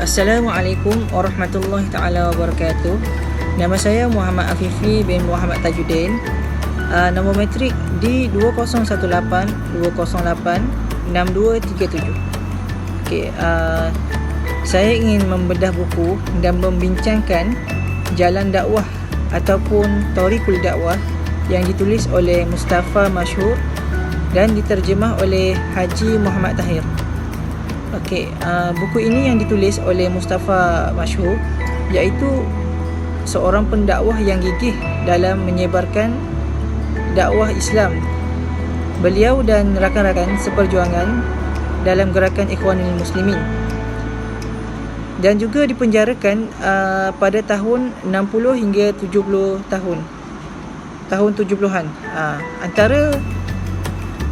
Assalamualaikum warahmatullahi taala wabarakatuh. Nama saya Muhammad Afifi bin Muhammad Tajuddin. Nombor metrik di 2018-208-6237. Okey, saya ingin membedah buku dan membincangkan jalan dakwah ataupun Thariqul Dakwah yang ditulis oleh Mustafa Masyhur dan diterjemah oleh Haji Muhammad Tahir. Okey, buku ini yang ditulis oleh Mustafa Masyhur, iaitu seorang pendakwah yang gigih dalam menyebarkan dakwah Islam. Beliau dan rakan-rakan seperjuangan dalam gerakan Ikhwanul Muslimin, dan juga dipenjarakan pada tahun 60 hingga 70 tahun 70-an. Antara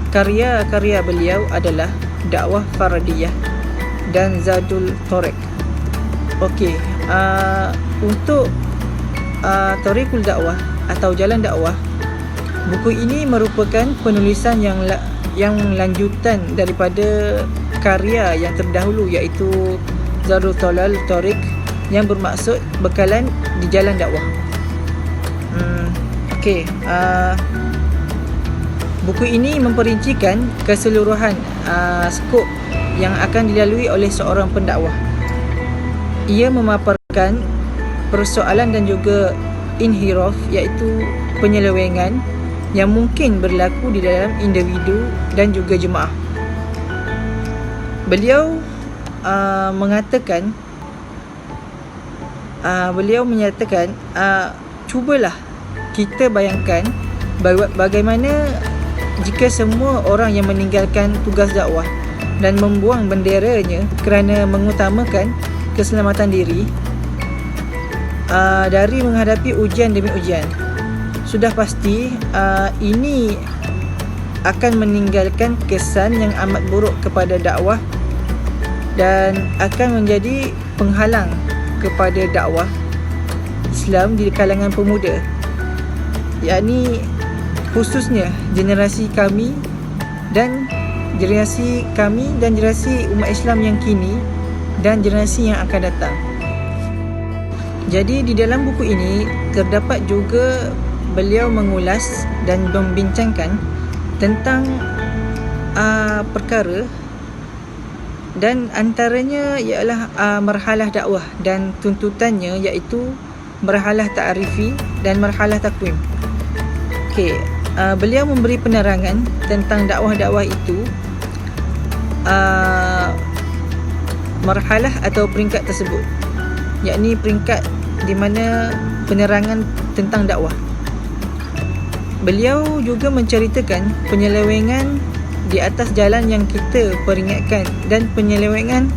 karya-karya beliau adalah Dakwah Faradiyah dan Zadul Thariq. Okey, untuk Thariqul Dakwah atau Jalan Dakwah, buku ini merupakan penulisan yang lanjutan daripada karya yang terdahulu, iaitu Zadul Thariq, yang bermaksud bekalan di jalan dakwah. Okey, buku ini memperincikan keseluruhan skop yang akan dilalui oleh seorang pendakwah. Ia memaparkan persoalan dan juga inhiraf, iaitu penyelewengan yang mungkin berlaku di dalam individu dan juga jemaah. Beliau menyatakan cubalah kita bayangkan bagaimana jika semua orang yang meninggalkan tugas dakwah dan membuang benderanya kerana mengutamakan keselamatan diri dari menghadapi ujian demi ujian, sudah pasti ini akan meninggalkan kesan yang amat buruk kepada dakwah dan akan menjadi penghalang kepada dakwah Islam di kalangan pemuda, yakni khususnya generasi kami dan generasi umat Islam yang kini dan generasi yang akan datang. Jadi di dalam buku ini terdapat juga beliau mengulas dan membincangkan tentang perkara, dan antaranya ialah marhalah dakwah dan tuntutannya, iaitu marhalah ta'rifi dan marhalah takwim. Okey, beliau memberi penerangan tentang dakwah-dakwah itu, marhalah atau peringkat tersebut, yakni peringkat di mana penerangan tentang dakwah. Beliau juga menceritakan penyelewengan di atas jalan yang kita peringatkan dan penyelewengan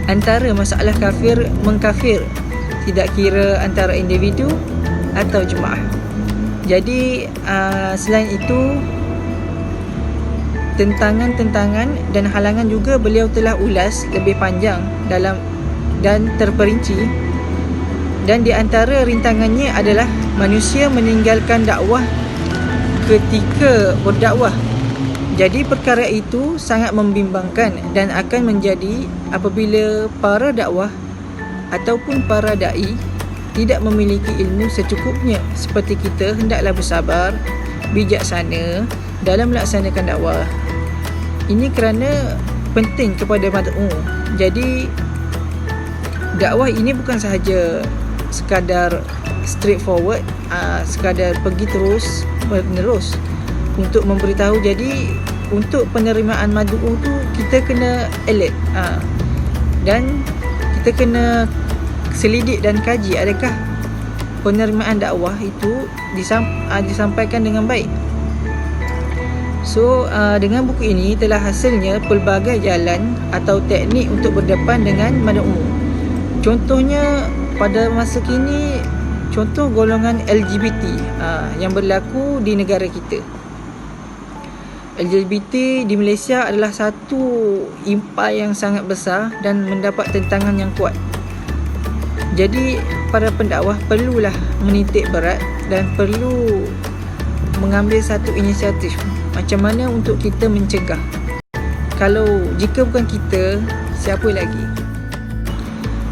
antara masalah kafir mengkafir, tidak kira antara individu atau jemaah. Jadi selain itu, tentangan-tentangan dan halangan juga beliau telah ulas lebih panjang dalam dan terperinci, dan di antara rintangannya adalah manusia meninggalkan dakwah ketika berdakwah. Jadi perkara itu sangat membimbangkan dan akan menjadi apabila para dakwah ataupun para dai tidak memiliki ilmu secukupnya. Seperti kita hendaklah bersabar, bijaksana dalam melaksanakan dakwah. Ini kerana penting kepada mad'u. Jadi dakwah ini bukan sahaja sekadar straightforward, sekadar pergi terus menerus untuk memberitahu. Jadi untuk penerimaan mad'u tu kita kena alert, dan kita kena selidik dan kaji adakah penerimaan dakwah itu disampaikan dengan baik. So dengan buku ini telah hasilnya pelbagai jalan atau teknik untuk berdepan dengan mad'u. Contohnya pada masa kini, contoh golongan LGBT yang berlaku di negara kita. LGBT di Malaysia adalah satu impai yang sangat besar dan mendapat tentangan yang kuat. Jadi para pendakwah perlulah menitik berat dan perlu mengambil satu inisiatif macam mana untuk kita mencegah. Kalau jika bukan kita, siapa lagi?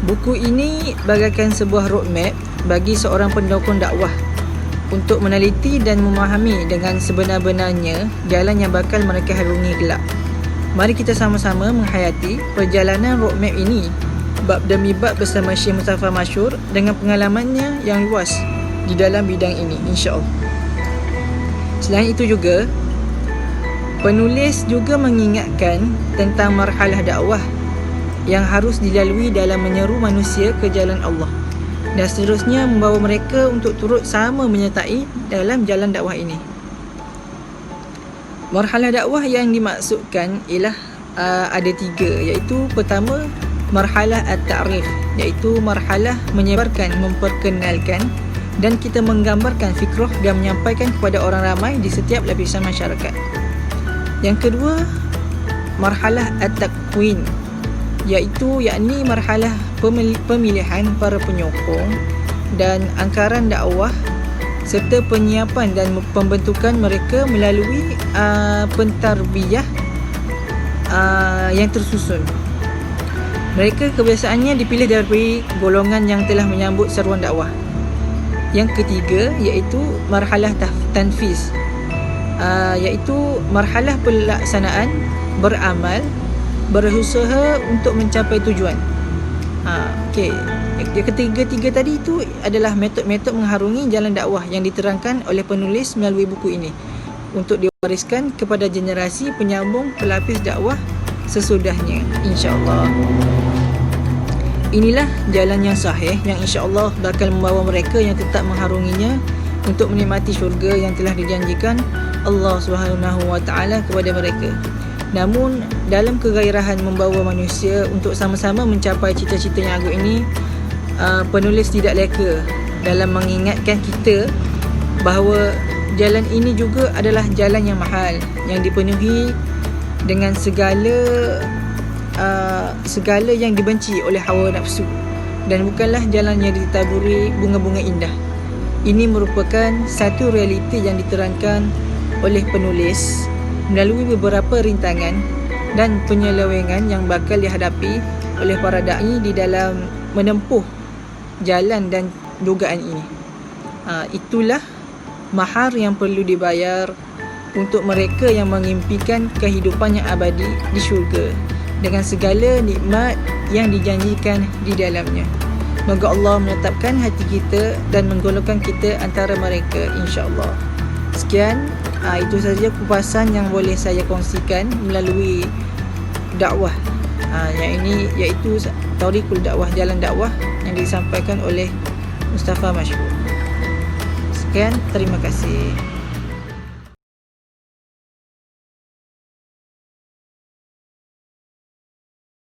Buku ini bagaikan sebuah roadmap bagi seorang pendukung dakwah untuk meneliti dan memahami dengan sebenar-benarnya jalan yang bakal mereka harungi kelak. Mari kita sama-sama menghayati perjalanan roadmap ini bab demi bab bersama Syekh Mustafa Masyhur dengan pengalamannya yang luas di dalam bidang ini, insya-Allah. Selain itu juga, penulis juga mengingatkan tentang marhalah dakwah yang harus dilalui dalam menyeru manusia ke jalan Allah dan seterusnya membawa mereka untuk turut sama menyertai dalam jalan dakwah ini. Marhalah dakwah yang dimaksudkan ialah ada 3, iaitu pertama marhalah at-ta'rif, iaitu marhalah menyebarkan, memperkenalkan dan kita menggambarkan fikrah dan menyampaikan kepada orang ramai di setiap lapisan masyarakat. Yang kedua, marhalah at-takwin, iaitu yakni marhalah pemilihan para penyokong dan angkaran dakwah serta penyiapan dan pembentukan mereka melalui pentarbiyah yang tersusun. Mereka kebiasaannya dipilih dari golongan yang telah menyambut seruan dakwah. Yang ketiga iaitu marhalah tanfiz, iaitu marhalah pelaksanaan, beramal, berusaha untuk mencapai tujuan. Okey. Yang ketiga tadi itu adalah metod-metod mengharungi jalan dakwah yang diterangkan oleh penulis melalui buku ini untuk diwariskan kepada generasi penyambung pelapis dakwah sesudahnya, insya-Allah. Inilah jalan yang sahih yang insya-Allah bakal membawa mereka yang tetap mengharunginya untuk menikmati syurga yang telah dijanjikan Allah Subhanahu wa taala kepada mereka. Namun dalam kegairahan membawa manusia untuk sama-sama mencapai cita-cita yang agung ini, penulis tidak leka dalam mengingatkan kita bahawa jalan ini juga adalah jalan yang mahal, yang dipenuhi dengan segala yang dibenci oleh hawa nafsu dan bukanlah jalan yang ditaburi bunga-bunga indah. Ini merupakan satu realiti yang diterangkan oleh penulis melalui beberapa rintangan dan penyelewengan yang bakal dihadapi oleh para da'i di dalam menempuh jalan dan dugaan ini. Itulah mahar yang perlu dibayar untuk mereka yang mengimpikan kehidupan yang abadi di syurga dengan segala nikmat yang dijanjikan di dalamnya. Moga Allah menetapkan hati kita dan menggolongkan kita antara mereka, insya-Allah. Sekian, itu saja kupasan yang boleh saya kongsikan melalui dakwah. Yang ini iaitu Tariqul Dakwah, jalan dakwah yang disampaikan oleh Mustafa Masyhur. Sekian, terima kasih.